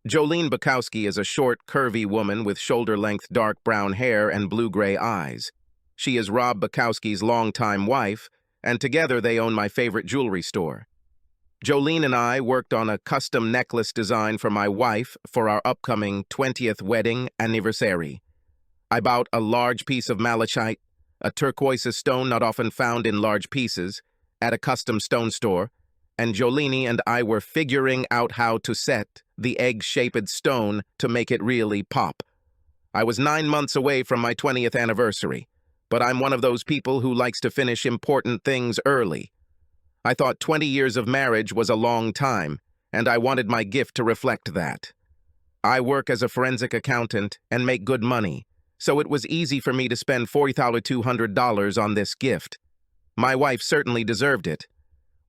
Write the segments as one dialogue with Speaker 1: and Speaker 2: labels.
Speaker 1: Jolene Bukowski is a short, curvy woman with shoulder-length dark brown hair and blue-gray eyes. She is Rob Bukowski's longtime wife, and together they own my favorite jewelry store. Jolene and I worked on a custom necklace design for my wife for our upcoming 20th wedding anniversary. I bought a large piece of malachite, a turquoise stone not often found in large pieces, at a custom stone store, and Jolene and I were figuring out how to set the egg-shaped stone to make it really pop. I was 9 months away from my 20th anniversary, but I'm one of those people who likes to finish important things early. I thought 20 years of marriage was a long time, and I wanted my gift to reflect that. I work as a forensic accountant and make good money, so it was easy for me to spend $4,200 on this gift. My wife certainly deserved it.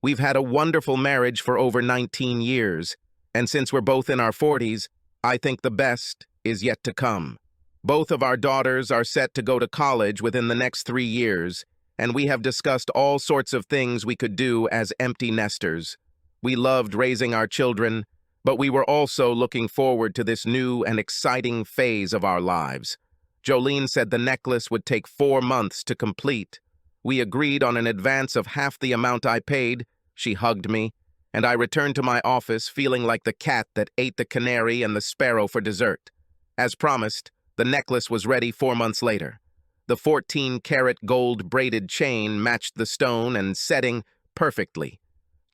Speaker 1: We've had a wonderful marriage for over 19 years, and since we're both in our 40s, I think the best is yet to come. Both of our daughters are set to go to college within the next 3 years, and we have discussed all sorts of things we could do as empty nesters. We loved raising our children, but we were also looking forward to this new and exciting phase of our lives. Jolene said the necklace would take 4 months to complete. We agreed on an advance of half the amount I paid. She hugged me, and I returned to my office feeling like the cat that ate the canary and the sparrow for dessert. As promised, the necklace was ready 4 months later. The 14-karat gold braided chain matched the stone and setting perfectly.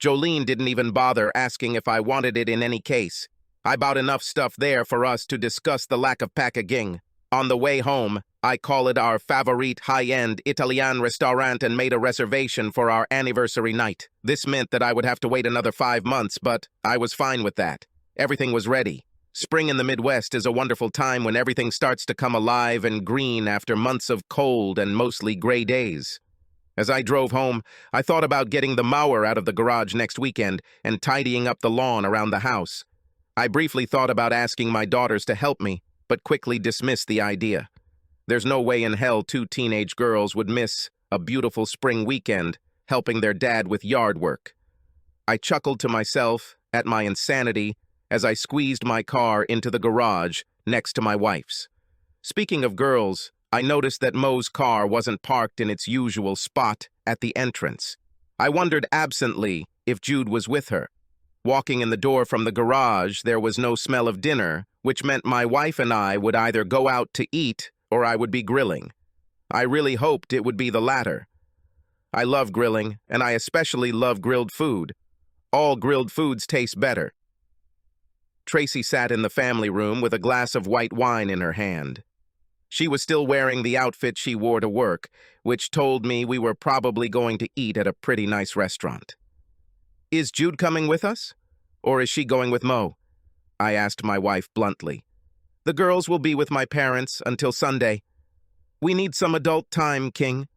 Speaker 1: Jolene didn't even bother asking if I wanted it in any case. I bought enough stuff there for us to discuss the lack of packaging. On the way home, I called our favorite high-end Italian restaurant and made a reservation for our anniversary night. This meant that I would have to wait another 5 months, but I was fine with that. Everything was ready. Spring in the Midwest is a wonderful time when everything starts to come alive and green after months of cold and mostly gray days. As I drove home, I thought about getting the mower out of the garage next weekend and tidying up the lawn around the house. I briefly thought about asking my daughters to help me, but quickly dismissed the idea. There's no way in hell 2 teenage girls would miss a beautiful spring weekend helping their dad with yard work. I chuckled to myself at my insanity as I squeezed my car into the garage next to my wife's. Speaking of girls, I noticed that Mo's car wasn't parked in its usual spot at the entrance. I wondered absently if Jude was with her. Walking in the door from the garage, there was no smell of dinner, which meant my wife and I would either go out to eat or I would be grilling. I really hoped it would be the latter. I love grilling, and I especially love grilled food. All grilled foods taste better. Tracy sat in the family room with a glass of white wine in her hand. She was still wearing the outfit she wore to work, which told me we were probably going to eat at a pretty nice restaurant. "Is Jude coming with us? Or is she going with Mo?" I asked my wife bluntly. "The girls will be with my parents until Sunday." "We need some adult time, King,"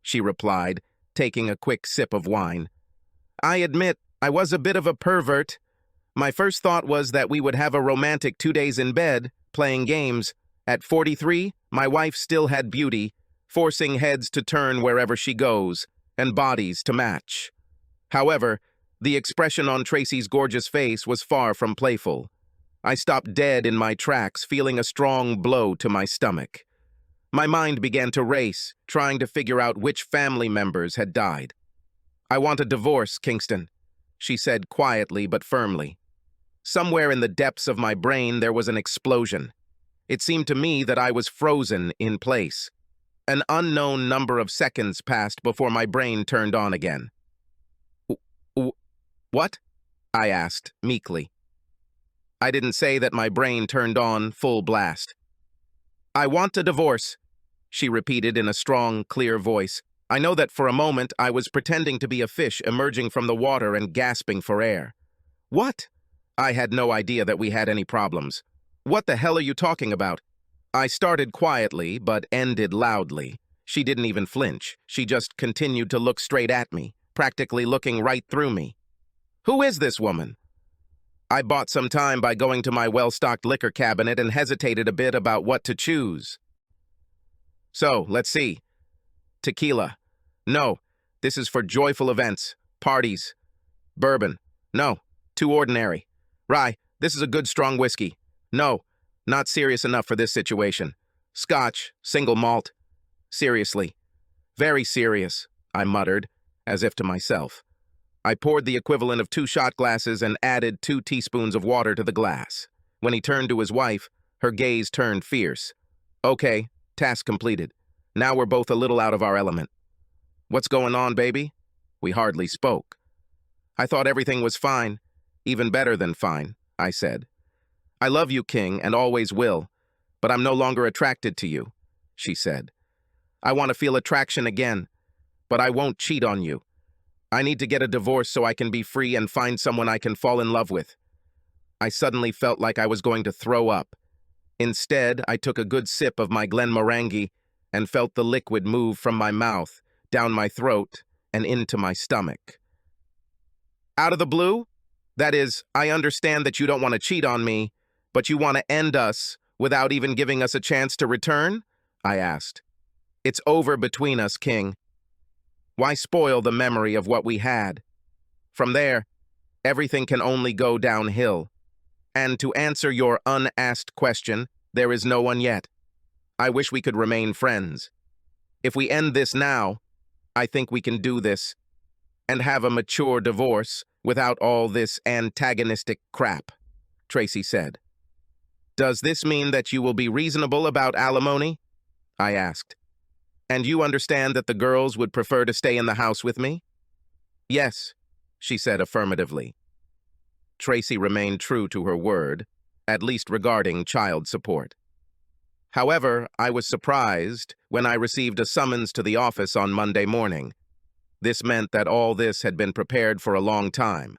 Speaker 1: she replied, taking a quick sip of wine. "I admit I was a bit of a pervert. My first thought was that we would have a romantic 2 days in bed, playing games. At 43, my wife still had beauty, forcing heads to turn wherever she goes, and bodies to match. However, the expression on Tracy's gorgeous face was far from playful. I stopped dead in my tracks, feeling a strong blow to my stomach. My mind began to race, trying to figure out which family members had died. "I want a divorce, Kingston," she said quietly but firmly. Somewhere in the depths of my brain there was an explosion. It seemed to me that I was frozen in place. An unknown number of seconds passed before my brain turned on again. "What?" I asked, meekly. I didn't say that my brain turned on full blast. "I want a divorce," she repeated in a strong, clear voice. I know that for a moment I was pretending to be a fish emerging from the water and gasping for air. "What?" I had no idea that we had any problems. "What the hell are you talking about?" I started quietly, but ended loudly. She didn't even flinch. She just continued to look straight at me, practically looking right through me. "Who is this woman?" I bought some time by going to my well-stocked liquor cabinet and hesitated a bit about what to choose. "So, let's see. Tequila. No, this is for joyful events, parties. Bourbon. No, too ordinary. Rye, This is a good strong whiskey. No, not serious enough for this situation. Scotch, single malt. Seriously. Very serious, I muttered, as if to myself. I poured the equivalent of 2 shot glasses and added 2 teaspoons of water to the glass. When he turned to his wife, her gaze turned fierce. Okay, task completed. Now we're both a little out of our element. What's going on, baby? We hardly spoke. I thought everything was fine. Even better than fine, I said. I love you, King, and always will, but I'm no longer attracted to you, she said. I want to feel attraction again, but I won't cheat on you. I need to get a divorce so I can be free and find someone I can fall in love with. I suddenly felt like I was going to throw up. Instead, I took a good sip of my Glenmorangie and felt the liquid move from my mouth, down my throat, and into my stomach. Out of the blue? That is, I understand that you don't want to cheat on me, but you want to end us without even giving us a chance to return? I asked. It's over between us, King. Why spoil the memory of what we had? From there, everything can only go downhill. And to answer your unasked question, there is no one yet. I wish we could remain friends. If we end this now, I think we can do this and have a mature divorce without all this antagonistic crap, Tracy said. Does this mean that you will be reasonable about alimony? I asked. And you understand that the girls would prefer to stay in the house with me? Yes, she said affirmatively. Tracy remained true to her word, at least regarding child support. However, I was surprised when I received a summons to the office on Monday morning. This meant that all this had been prepared for a long time.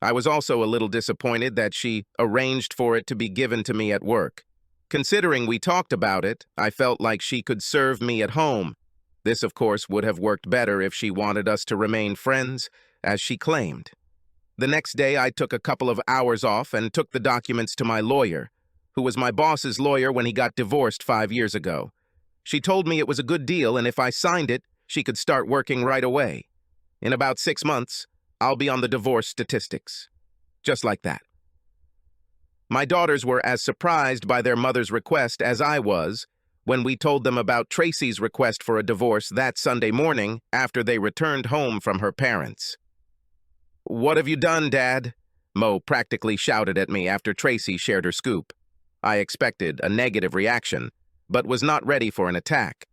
Speaker 1: I was also a little disappointed that she arranged for it to be given to me at work. Considering we talked about it, I felt like she could serve me at home. This, of course, would have worked better if she wanted us to remain friends, as she claimed. The next day, I took a couple of hours off and took the documents to my lawyer, who was my boss's lawyer when he got divorced 5 years ago. She told me it was a good deal, and if I signed it, she could start working right away. In about 6 months, I'll be on the divorce statistics. Just like that. My daughters were as surprised by their mother's request as I was when we told them about Tracy's request for a divorce that Sunday morning after they returned home from her parents. "What have you done, Dad?" Mo practically shouted at me after Tracy shared her scoop. I expected a negative reaction, but was not ready for an attack,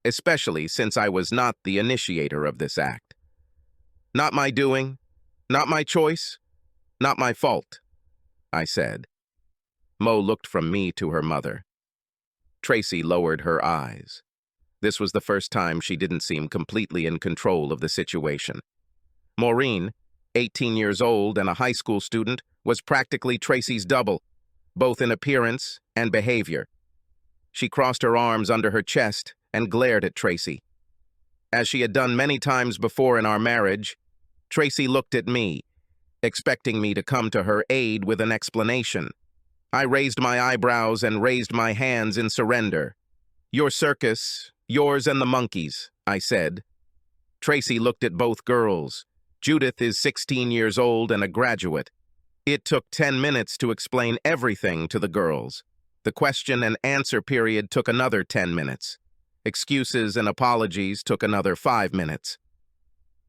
Speaker 1: especially since I was not the initiator of this act. Not my doing, not my choice, not my fault, I said. Mo looked from me to her mother. Tracy lowered her eyes. This was the first time she didn't seem completely in control of the situation. Maureen, 18 years old and a high school student, was practically Tracy's double, both in appearance and behavior. She crossed her arms under her chest and glared at Tracy. As she had done many times before in our marriage, Tracy looked at me, expecting me to come to her aid with an explanation. I raised my eyebrows and raised my hands in surrender. "Your circus, yours and the monkeys," I said. Tracy looked at both girls. Judith is 16 years old and a graduate. It took 10 minutes to explain everything to the girls. The question and answer period took another 10 minutes. Excuses and apologies took another 5 minutes.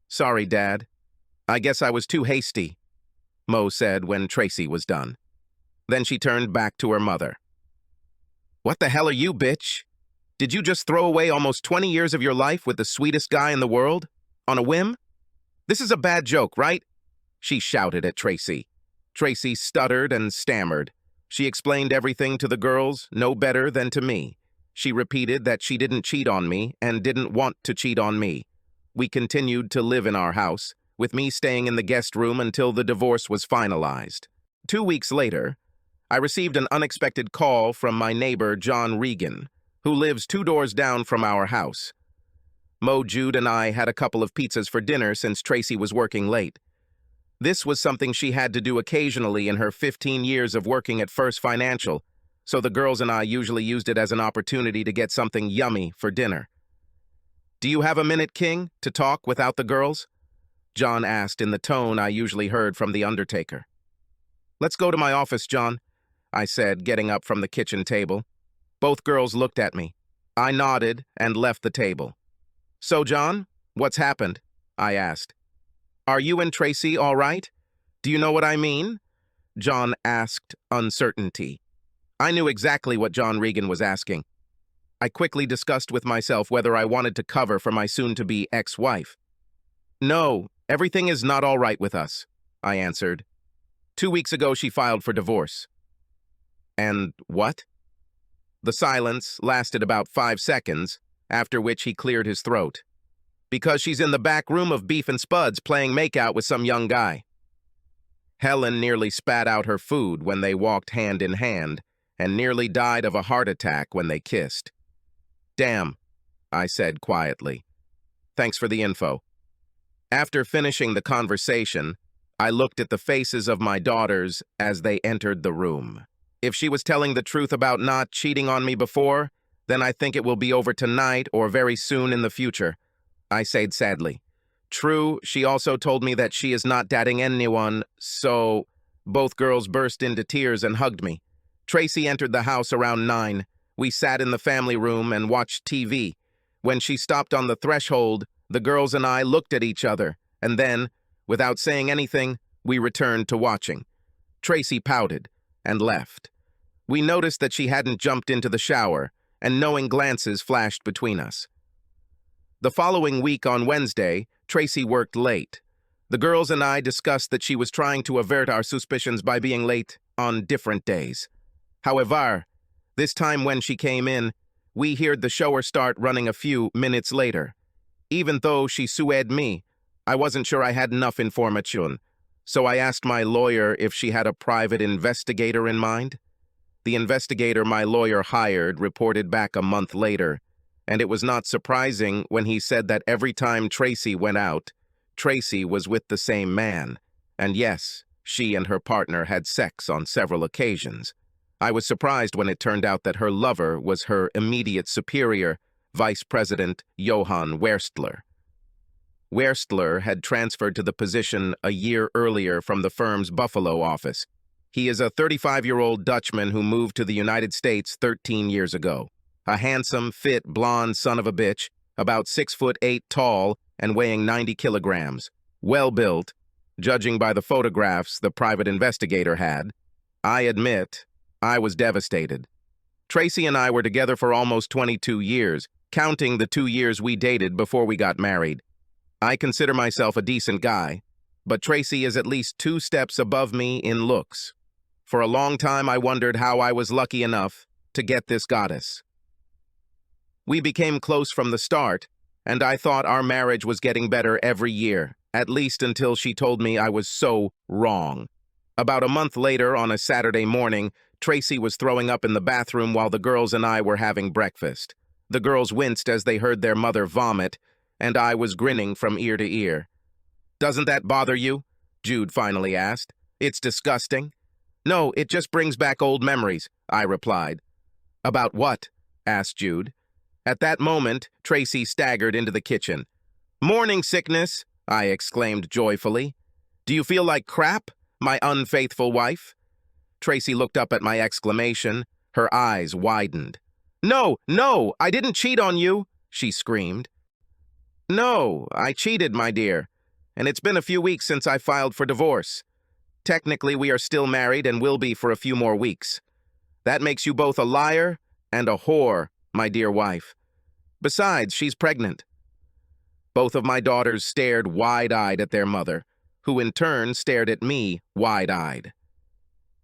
Speaker 1: "Sorry, Dad. I guess I was too hasty," Mo said when Tracy was done. Then she turned back to her mother. "What the hell are you, bitch? Did you just throw away almost 20 years of your life with the sweetest guy in the world? On a whim? This is a bad joke, right?" she shouted at Tracy. Tracy stuttered and stammered. She explained everything to the girls no better than to me. She repeated that she didn't cheat on me and didn't want to cheat on me. We continued to live in our house, with me staying in the guest room until the divorce was finalized. 2 weeks later, I received an unexpected call from my neighbor, John Regan, who lives 2 doors down from our house. Mo, Jude, and I had a couple of pizzas for dinner since Tracy was working late. This was something she had to do occasionally in her 15 years of working at First Financial, so the girls and I usually used it as an opportunity to get something yummy for dinner. "Do you have a minute, King, to talk without the girls?" John asked in the tone I usually heard from the Undertaker. Let's go to my office, John, I said, getting up from the kitchen table. Both girls looked at me. I nodded and left the table. So, John, what's happened? I asked. Are you and Tracy all right? Do you know what I mean? John asked, uncertainty. I knew exactly what John Regan was asking. I quickly discussed with myself whether I wanted to cover for my soon-to-be ex-wife. No, everything is not all right with us, I answered. 2 weeks ago she filed for divorce. And what? The silence lasted about 5 seconds, after which he cleared his throat. Because she's in the back room of Beef and Spuds playing makeout with some young guy. Helen nearly spat out her food when they walked hand in hand, and nearly died of a heart attack when they kissed. Damn, I said quietly. Thanks for the info. After finishing the conversation, I looked at the faces of my daughters as they entered the room. If she was telling the truth about not cheating on me before, then I think it will be over tonight or very soon in the future, I said sadly. True, she also told me that she is not dating anyone, so... Both girls burst into tears and hugged me. Tracy entered the house around 9. We sat in the family room and watched TV. When she stopped on the threshold, the girls and I looked at each other, and then, without saying anything, we returned to watching. Tracy pouted and left. We noticed that she hadn't jumped into the shower, and knowing glances flashed between us. The following week on Wednesday, Tracy worked late. The girls and I discussed that she was trying to avert our suspicions by being late on different days. However, this time when she came in, we heard the shower start running a few minutes later. Even though she sued me, I wasn't sure I had enough information, so I asked my lawyer if she had a private investigator in mind. The investigator my lawyer hired reported back a month later, and it was not surprising when he said that every time Tracy went out, Tracy was with the same man, and yes, she and her partner had sex on several occasions. I was surprised when it turned out that her lover was her immediate superior, Vice President Johan Werstler. Werstler had transferred to the position a year earlier from the firm's Buffalo office. He is a 35-year-old Dutchman who moved to the United States 13 years ago. A handsome, fit, blonde son of a bitch, about 6'8" tall and weighing 90 kilograms. Well-built, judging by the photographs the private investigator had. I admit, I was devastated. Tracy and I were together for almost 22 years, counting the 2 years we dated before we got married. I consider myself a decent guy, but Tracy is at least 2 steps above me in looks. For a long time I wondered how I was lucky enough to get this goddess. We became close from the start, and I thought our marriage was getting better every year, at least until she told me I was so wrong. About a month later, on a Saturday morning, Tracy was throwing up in the bathroom while the girls and I were having breakfast. The girls winced as they heard their mother vomit, and I was grinning from ear to ear. "Doesn't that bother you?" Jude finally asked. "It's disgusting." "No, it just brings back old memories," I replied. "About what?" asked Jude. At that moment, Tracy staggered into the kitchen. "Morning sickness," I exclaimed joyfully. "Do you feel like crap, my unfaithful wife?" Tracy looked up at my exclamation. Her eyes widened. "No, no, I didn't cheat on you," she screamed. "No, I cheated, my dear, and it's been a few weeks since I filed for divorce. Technically, we are still married and will be for a few more weeks. That makes you both a liar and a whore, my dear wife. Besides, she's pregnant." Both of my daughters stared wide-eyed at their mother, who in turn stared at me wide-eyed.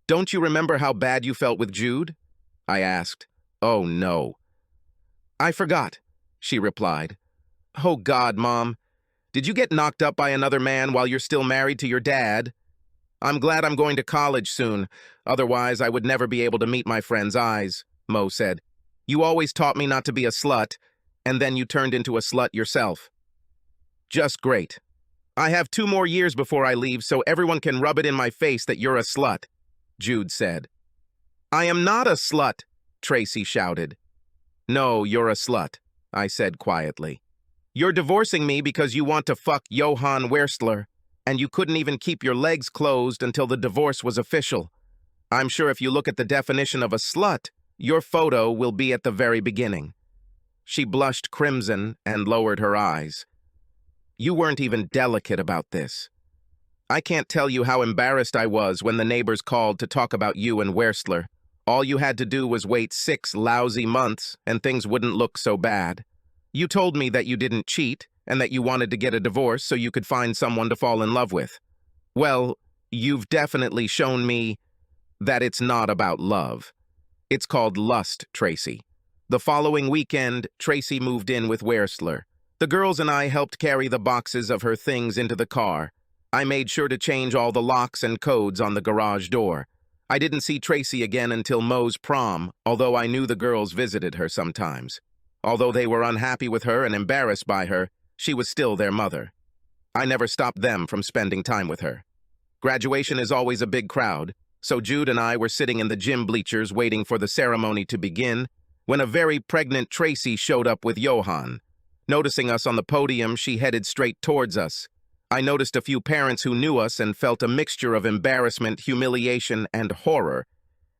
Speaker 1: "Don't you remember how bad you felt with Jude?" I asked. "Oh, no." "I forgot," she replied. "Oh, God, Mom. Did you get knocked up by another man while you're still married to your dad? I'm glad I'm going to college soon. Otherwise, I would never be able to meet my friends' eyes," Mo said. "You always taught me not to be a slut, and then you turned into a slut yourself." "Just great. I have 2 more years before I leave, so everyone can rub it in my face that you're a slut," Jude said. "I am not a slut," Tracy shouted. "No, you're a slut," I said quietly. "You're divorcing me because you want to fuck Johan Werstler." And you couldn't even keep your legs closed until the divorce was official. I'm sure if you look at the definition of a slut, your photo will be at the very beginning." She blushed crimson and lowered her eyes. "You weren't even delicate about this. I can't tell you how embarrassed I was when the neighbors called to talk about you and Werstler. All you had to do was wait 6 lousy months and things wouldn't look so bad. You told me that you didn't cheat and that you wanted to get a divorce so you could find someone to fall in love with. Well, you've definitely shown me that it's not about love. It's called lust, Tracy." The following weekend, Tracy moved in with Werstler. The girls and I helped carry the boxes of her things into the car. I made sure to change all the locks and codes on the garage door. I didn't see Tracy again until Mo's prom, although I knew the girls visited her sometimes. Although they were unhappy with her and embarrassed by her, she was still their mother. I never stopped them from spending time with her. Graduation is always a big crowd, so Jude and I were sitting in the gym bleachers waiting for the ceremony to begin when a very pregnant Tracy showed up with Johan. Noticing us on the podium, she headed straight towards us. I noticed a few parents who knew us and felt a mixture of embarrassment, humiliation, and horror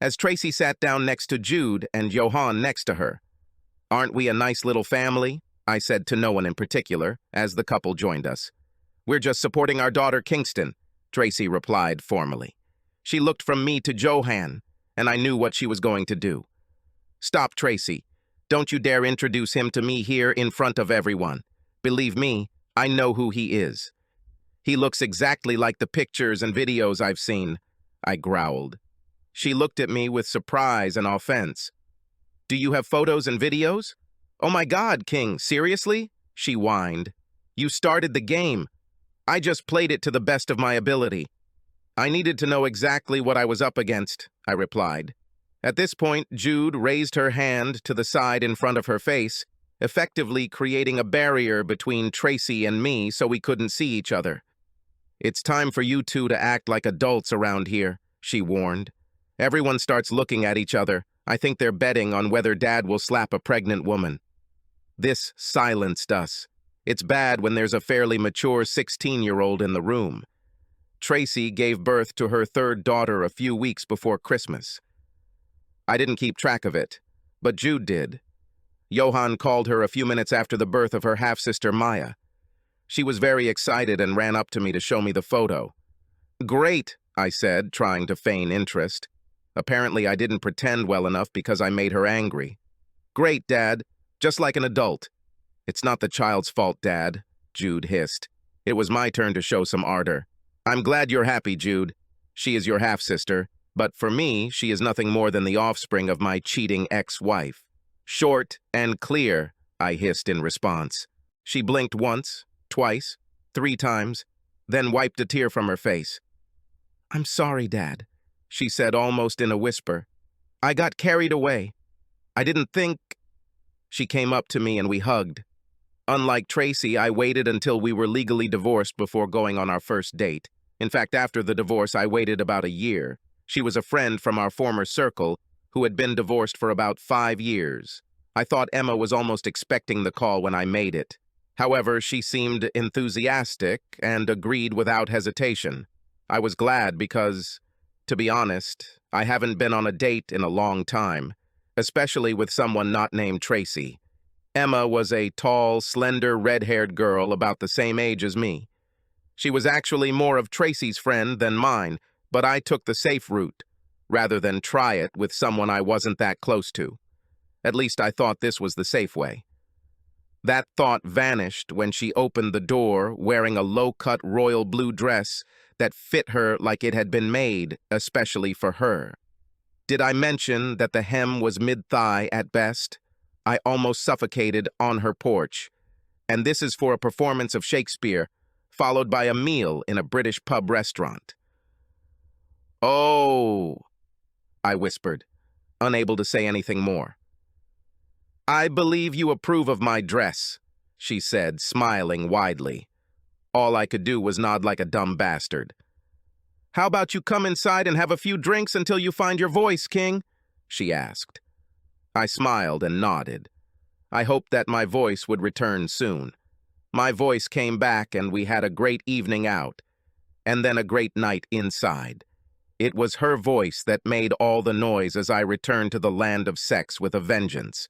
Speaker 1: as Tracy sat down next to Jude and Johan next to her. "Aren't we a nice little family?" I said to no one in particular as the couple joined us. "We're just supporting our daughter Kingston," Tracy replied formally. She looked from me to Johan, and I knew what she was going to do. "Stop, Tracy. Don't you dare introduce him to me here in front of everyone. Believe me, I know who he is. He looks exactly like the pictures and videos I've seen," I growled. She looked at me with surprise and offense. "Do you have photos and videos?" "Oh my God, King, seriously?" she whined. "You started the game. I just played it to the best of my ability." "I needed to know exactly what I was up against," I replied. At this point, Jude raised her hand to the side in front of her face, effectively creating a barrier between Tracy and me so we couldn't see each other. "It's time for you two to act like adults around here," she warned. "Everyone starts looking at each other. I think they're betting on whether Dad will slap a pregnant woman." This silenced us. It's bad when there's a fairly mature 16-year-old in the room. Tracy gave birth to her 3rd daughter a few weeks before Christmas. I didn't keep track of it, but Jude did. Johan called her a few minutes after the birth of her half-sister Maya. She was very excited and ran up to me to show me the photo. "Great," I said, trying to feign interest. Apparently, I didn't pretend well enough because I made her angry. "Great, Dad. Just like an adult." "It's not the child's fault, Dad," Jude hissed. It was my turn to show some ardor. "I'm glad you're happy, Jude. She is your half-sister, but for me, she is nothing more than the offspring of my cheating ex-wife." "Short and clear," I hissed in response. She blinked once, twice, 3 times, then wiped a tear from her face. "I'm sorry, Dad," she said almost in a whisper. "I got carried away. I didn't think—" She came up to me and we hugged. Unlike Tracy, I waited until we were legally divorced before going on our first date. In fact, after the divorce, I waited about a year. She was a friend from our former circle who had been divorced for about 5 years. I thought Emma was almost expecting the call when I made it. However, she seemed enthusiastic and agreed without hesitation. I was glad because, to be honest, I haven't been on a date in a long time, especially with someone not named Tracy. Emma was a tall, slender, red-haired girl about the same age as me. She was actually more of Tracy's friend than mine, but I took the safe route, rather than try it with someone I wasn't that close to. At least I thought this was the safe way. That thought vanished when she opened the door wearing a low-cut royal blue dress that fit her like it had been made especially for her. Did I mention that the hem was mid-thigh at best? I almost suffocated on her porch. And this is for a performance of Shakespeare, followed by a meal in a British pub restaurant. "Oh," I whispered, unable to say anything more. "I believe you approve of my dress," she said, smiling widely. All I could do was nod like a dumb bastard. "How about you come inside and have a few drinks until you find your voice, King?" she asked. I smiled and nodded. I hoped that my voice would return soon. My voice came back and we had a great evening out. and then a great night inside. It was her voice that made all the noise as I returned to the land of sex with a vengeance.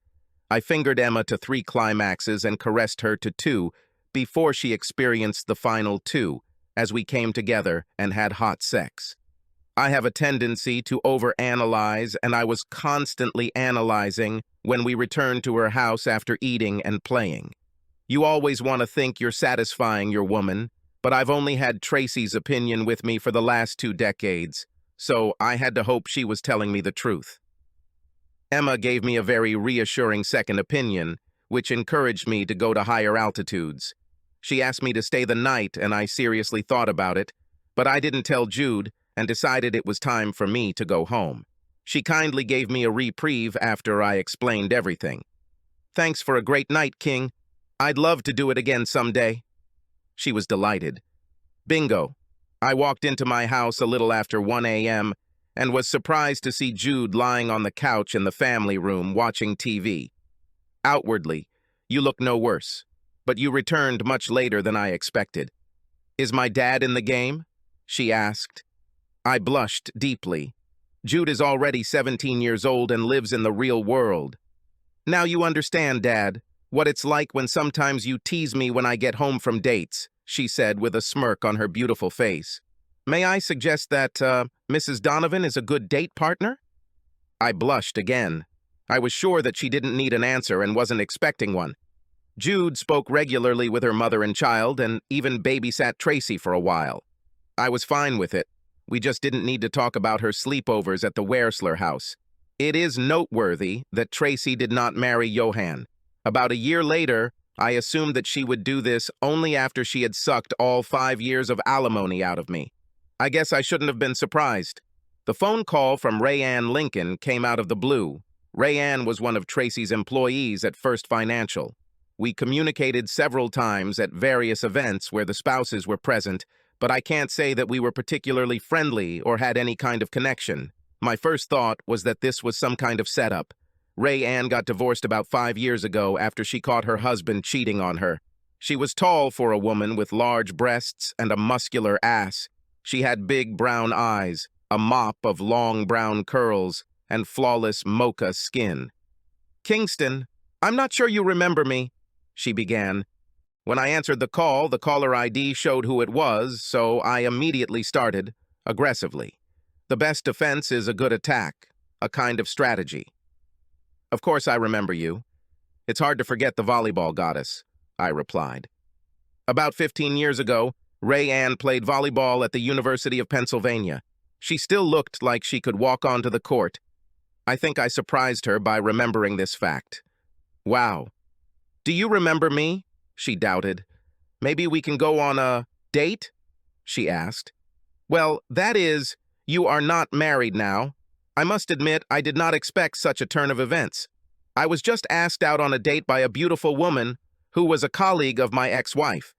Speaker 1: I fingered Emma to 3 climaxes and caressed her to 2 before she experienced the final 2, as we came together and had hot sex. I have a tendency to overanalyze, and I was constantly analyzing when we returned to her house after eating and playing. You always want to think you're satisfying your woman, but I've only had Tracy's opinion with me for the last 2 decades, so I had to hope she was telling me the truth. Emma gave me a very reassuring second opinion, which encouraged me to go to higher altitudes. She asked me to stay the night, and I seriously thought about it, but I didn't tell Jude and decided it was time for me to go home. She kindly gave me a reprieve after I explained everything. "Thanks for a great night, King. I'd love to do it again someday." She was delighted. Bingo. I walked into my house a little after 1 a.m. and was surprised to see Jude lying on the couch in the family room watching TV. Outwardly, you look no worse, but you returned much later than I expected. "Is my dad in the game?" she asked. I blushed deeply. Jude is already 17 years old and lives in the real world. "Now you understand, Dad, what it's like when sometimes you tease me when I get home from dates," she said with a smirk on her beautiful face. "May I suggest that Mrs. Donovan is a good date partner?" I blushed again. I was sure that she didn't need an answer and wasn't expecting one. Jude spoke regularly with her mother and child and even babysat Tracy for a while. I was fine with it. We just didn't need to talk about her sleepovers at the Wersler house. It is noteworthy that Tracy did not marry Johan. About a year later, I assumed that she would do this only after she had sucked all 5 years of alimony out of me. I guess I shouldn't have been surprised. The phone call from Rayanne Lincoln came out of the blue. Rayanne was one of Tracy's employees at First Financial. We communicated several times at various events where the spouses were present, but I can't say that we were particularly friendly or had any kind of connection. My first thought was that this was some kind of setup. Rayanne got divorced about 5 years ago after she caught her husband cheating on her. She was tall for a woman with large breasts and a muscular ass. She had big brown eyes, a mop of long brown curls, and flawless mocha skin. "Kingston, I'm not sure you remember me," she began. When I answered the call, the caller ID showed who it was, so I immediately started, aggressively. The best defense is a good attack, a kind of strategy. "Of course I remember you. It's hard to forget the volleyball goddess," I replied. "About 15 years ago, Rayanne played volleyball at the University of Pennsylvania. She still looked like she could walk onto the court. I think I surprised her by remembering this fact." "Wow. Do you remember me?" she doubted. "Maybe we can go on a date?" she asked. "Well, that is, you are not married now. I must admit I did not expect such a turn of events. I was just asked out on a date by a beautiful woman who was a colleague of my ex-wife.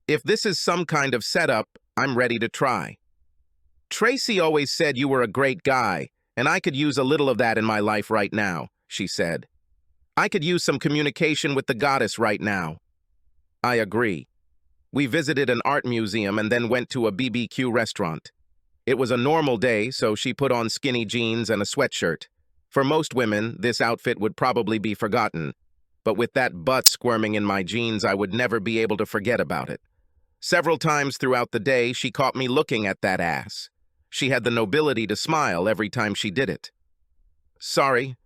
Speaker 1: If this is some kind of setup, I'm ready to try." "Tracy always said you were a great guy, and I could use a little of that in my life right now," she said. "I could use some communication with the goddess right now." I agree. We visited an art museum and then went to a BBQ restaurant. It was a normal day, so she put on skinny jeans and a sweatshirt. For most women, this outfit would probably be forgotten, but with that butt squirming in my jeans, I would never be able to forget about it. Several times throughout the day, she caught me looking at that ass. She had the nobility to smile every time she did it. "Sorry.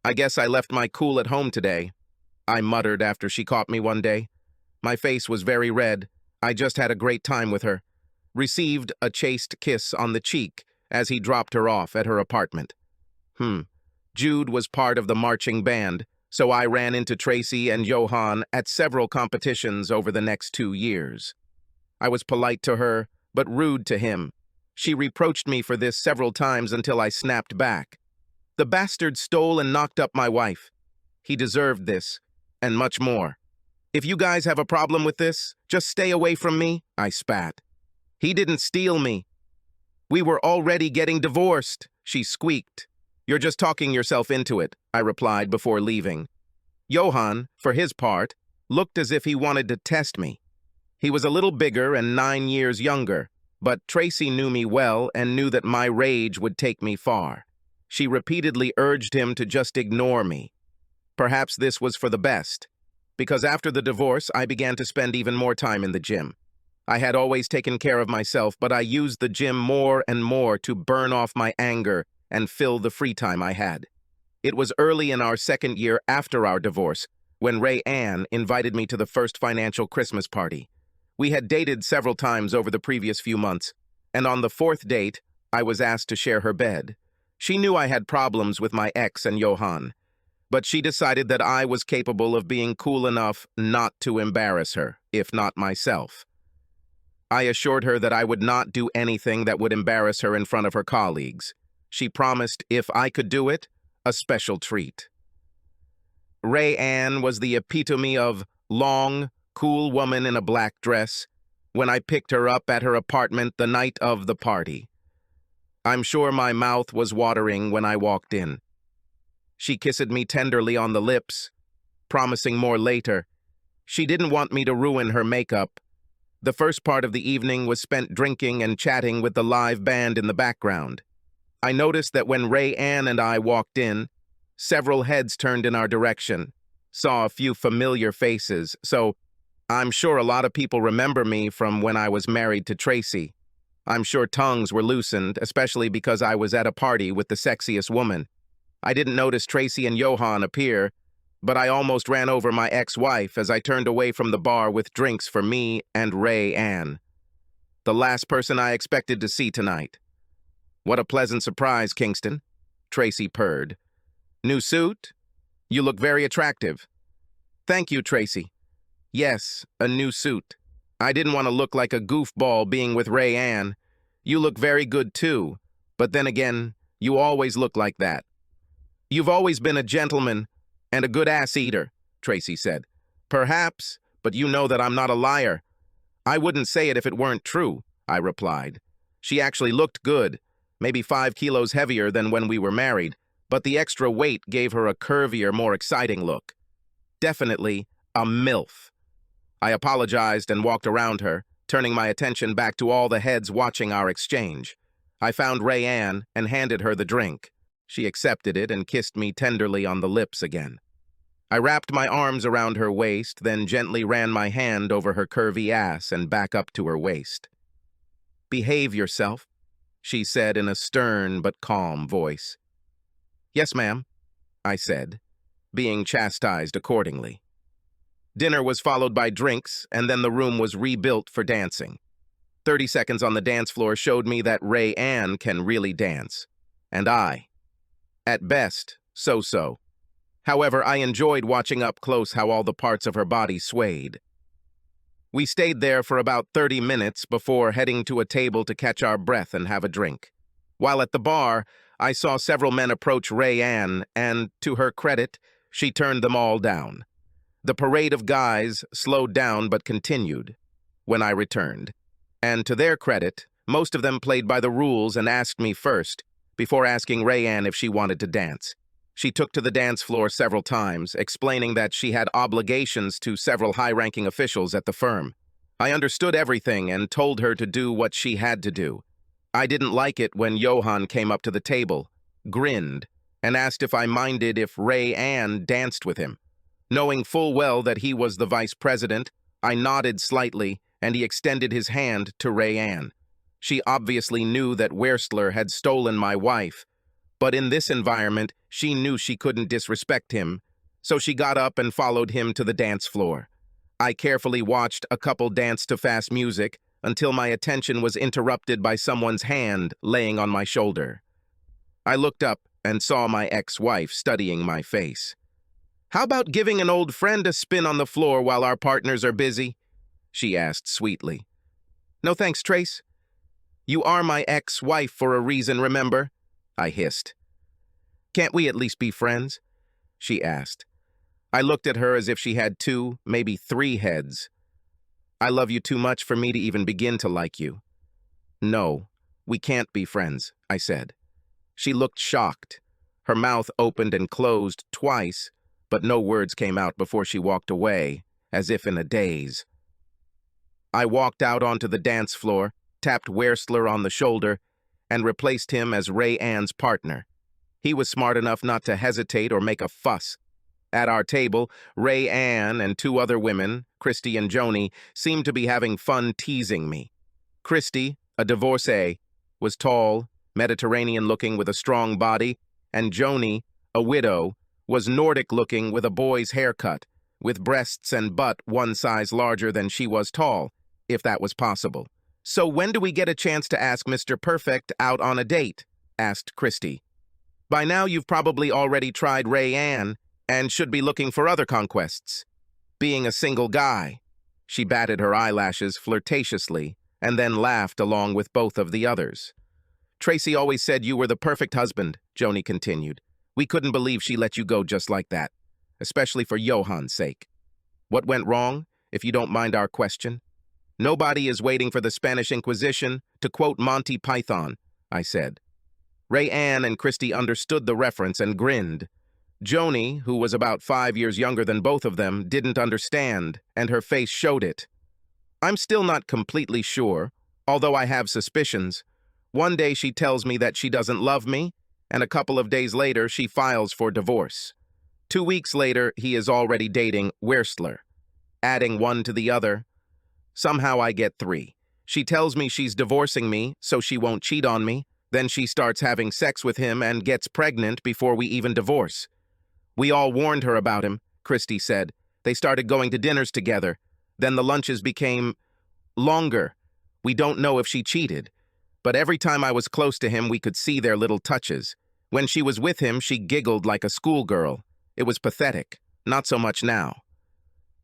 Speaker 1: I guess I left my cool at home today," I muttered after she caught me one day. My face was very red. I just had a great time with her. Received a chaste kiss on the cheek as he dropped her off at her apartment. Jude was part of the marching band, so I ran into Tracy and Johan at several competitions over the next 2 years. I was polite to her, but rude to him. She reproached me for this several times until I snapped back. The bastard stole and knocked up my wife. He deserved this, and much more. "If you guys have a problem with this, just stay away from me," I spat. "He didn't steal me." "We were already getting divorced," she squeaked. "You're just talking yourself into it," I replied before leaving. Johan, for his part, looked as if he wanted to test me. He was a little bigger and 9 years younger. But Tracy knew me well and knew that my rage would take me far. She repeatedly urged him to just ignore me. Perhaps this was for the best, because after the divorce, I began to spend even more time in the gym. I had always taken care of myself, but I used the gym more and more to burn off my anger and fill the free time I had. It was early in our second year after our divorce when Rayanne invited me to the first financial Christmas party. We had dated several times over the previous few months, and on the fourth date, I was asked to share her bed. She knew I had problems with my ex and Johan, but she decided that I was capable of being cool enough not to embarrass her, if not myself. I assured her that I would not do anything that would embarrass her in front of her colleagues. She promised, if I could do it, a special treat. Rayanne was the epitome of long, cool woman in a black dress when I picked her up at her apartment the night of the party. I'm sure my mouth was watering when I walked in. She kissed me tenderly on the lips, promising more later. She didn't want me to ruin her makeup. The first part of the evening was spent drinking and chatting with the live band in the background. I noticed that when Rayanne and I walked in, several heads turned in our direction, saw a few familiar faces, so I'm sure a lot of people remember me from when I was married to Tracy. I'm sure tongues were loosened, especially because I was at a party with the sexiest woman. I didn't notice Tracy and Johan appear, but I almost ran over my ex-wife as I turned away from the bar with drinks for me and Rayanne. The last person I expected to see tonight. What a pleasant surprise, Kingston, Tracy purred. New suit? You look very attractive. Thank you, Tracy. Yes, a new suit. I didn't want to look like a goofball being with Rayanne. You look very good too, but then again, you always look like that. You've always been a gentleman and a good ass eater, Tracy said. Perhaps, but you know that I'm not a liar. I wouldn't say it if it weren't true, I replied. She actually looked good, maybe 5 kilos heavier than when we were married, but the extra weight gave her a curvier, more exciting look. Definitely a MILF. I apologized and walked around her, turning my attention back to all the heads watching our exchange. I found Rayanne and handed her the drink. She accepted it and kissed me tenderly on the lips again. I wrapped my arms around her waist, then gently ran my hand over her curvy ass and back up to her waist. Behave yourself, she said in a stern but calm voice. Yes, ma'am, I said, being chastised accordingly. Dinner was followed by drinks, and then the room was rebuilt for dancing. 30 seconds on the dance floor showed me that Rayanne can really dance. And I, at best, so-so. However, I enjoyed watching up close how all the parts of her body swayed. We stayed there for about 30 minutes before heading to a table to catch our breath and have a drink. While at the bar, I saw several men approach Rayanne, and, to her credit, she turned them all down. The parade of guys slowed down but continued when I returned. And to their credit, most of them played by the rules and asked me first, before asking Rayanne if she wanted to dance. She took to the dance floor several times, explaining that she had obligations to several high-ranking officials at the firm. I understood everything and told her to do what she had to do. I didn't like it when Johan came up to the table, grinned, and asked if I minded if Rayanne danced with him. Knowing full well that he was the vice president, I nodded slightly, and he extended his hand to Rayanne. She obviously knew that Werstler had stolen my wife, but in this environment, she knew she couldn't disrespect him, so she got up and followed him to the dance floor. I carefully watched a couple dance to fast music until my attention was interrupted by someone's hand laying on my shoulder. I looked up and saw my ex-wife studying my face. "How about giving an old friend a spin on the floor while our partners are busy?" she asked sweetly. "No thanks, Trace. You are my ex-wife for a reason, remember?" I hissed. "Can't we at least be friends?" she asked. I looked at her as if she had 2, maybe 3 heads. "I love you too much for me to even begin to like you." "No, we can't be friends," I said. She looked shocked. Her mouth opened and closed twice, but no words came out before she walked away, as if in a daze. I walked out onto the dance floor, tapped Wersler on the shoulder, and replaced him as Rayanne's partner. He was smart enough not to hesitate or make a fuss. At our table, Rayanne and two other women, Christy and Joni, seemed to be having fun teasing me. Christy, a divorcee, was tall, Mediterranean-looking with a strong body, and Joni, a widow, was Nordic-looking with a boy's haircut, with breasts and butt one size larger than she was tall, if that was possible. "So when do we get a chance to ask Mr. Perfect out on a date?" asked Christy. "By now you've probably already tried Rayanne and should be looking for other conquests. Being a single guy." She batted her eyelashes flirtatiously and then laughed along with both of the others. "Tracy always said you were the perfect husband," Joni continued. "We couldn't believe she let you go just like that, especially for Johann's sake." "What went wrong, if you don't mind our question?" "Nobody is waiting for the Spanish Inquisition, to quote Monty Python," I said. Rayanne and Christy understood the reference and grinned. Joni, who was about 5 years younger than both of them, didn't understand, and her face showed it. "I'm still not completely sure, although I have suspicions. One day she tells me that she doesn't love me, and a couple of days later she files for divorce. 2 weeks later, he is already dating Wersler. Adding one to the other, somehow I get 3. She tells me she's divorcing me so she won't cheat on me, then she starts having sex with him and gets pregnant before we even divorce. We all warned her about him," Christy said. "They started going to dinners together. Then the lunches became longer. We don't know if she cheated. But every time I was close to him, we could see their little touches. When she was with him, she giggled like a schoolgirl. It was pathetic. Not so much now."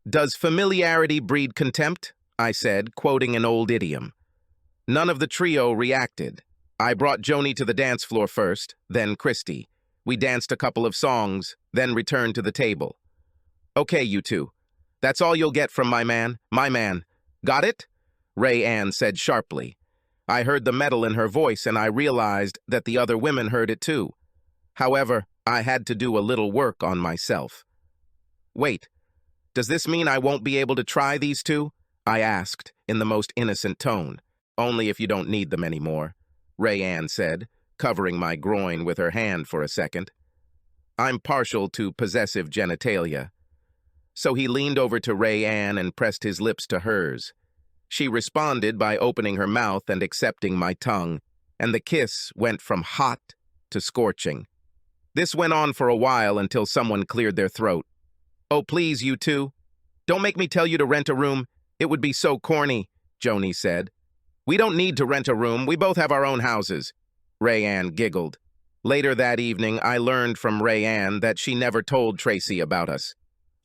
Speaker 1: "Does familiarity breed contempt?" I said, quoting an old idiom. None of the trio reacted. I brought Joni to the dance floor first, then Christy. We danced a couple of songs, then returned to the table. "Okay, you two. That's all you'll get from my man. My man. Got it?" Rayanne said sharply. I heard the metal in her voice, and I realized that the other women heard it too. However, I had to do a little work on myself. "Wait, does this mean I won't be able to try these two?" I asked, in the most innocent tone. "Only if you don't need them anymore," Rayanne said, covering my groin with her hand for a second. "I'm partial to possessive genitalia." So he leaned over to Rayanne and pressed his lips to hers. She responded by opening her mouth and accepting my tongue, and the kiss went from hot to scorching. This went on for a while until someone cleared their throat. "Oh, please, you two. Don't make me tell you to rent a room. It would be so corny," Joni said. "We don't need to rent a room. We both have our own houses." Rayanne giggled. Later that evening, I learned from Rayanne that she never told Tracy about us.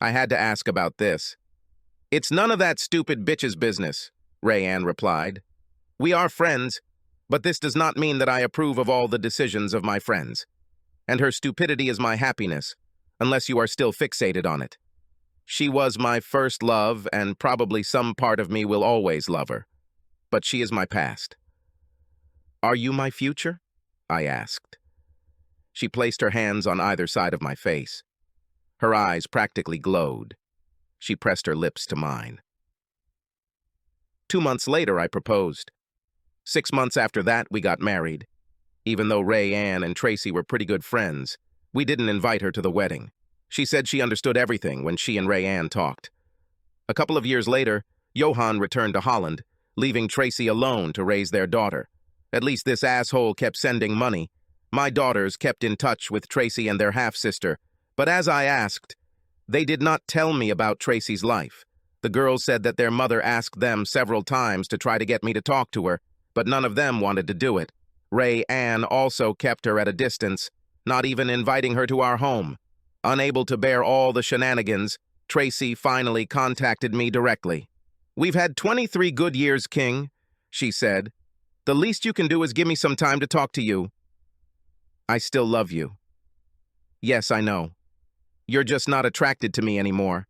Speaker 1: I had to ask about this. "It's none of that stupid bitch's business," Rayanne replied. "We are friends, but this does not mean that I approve of all the decisions of my friends. And her stupidity is my happiness, unless you are still fixated on it. She was my first love, and probably some part of me will always love her. But she is my past." "Are you my future?" I asked. She placed her hands on either side of my face. Her eyes practically glowed. She pressed her lips to mine. 2 months later, I proposed. 6 months after that, we got married. Even though Rayanne and Tracy were pretty good friends, we didn't invite her to the wedding. She said she understood everything when she and Rayanne talked. A couple of years later, Johann returned to Holland, leaving Tracy alone to raise their daughter. At least this asshole kept sending money. My daughters kept in touch with Tracy and their half-sister, but as I asked, they did not tell me about Tracy's life. The girls said that their mother asked them several times to try to get me to talk to her, but none of them wanted to do it. Rayanne also kept her at a distance, not even inviting her to our home. Unable to bear all the shenanigans, Tracy finally contacted me directly. "We've had 23 good years, King," she said. "The least you can do is give me some time to talk to you." "I still love you." "Yes, I know. You're just not attracted to me anymore.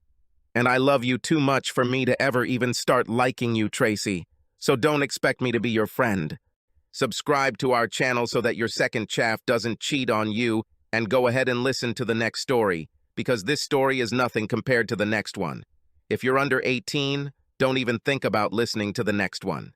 Speaker 1: And I love you too much for me to ever even start liking you, Tracy. So don't expect me to be your friend. Subscribe to our channel so that your second chaff doesn't cheat on you, and go ahead and listen to the next story, because this story is nothing compared to the next one. If you're under 18, don't even think about listening to the next one.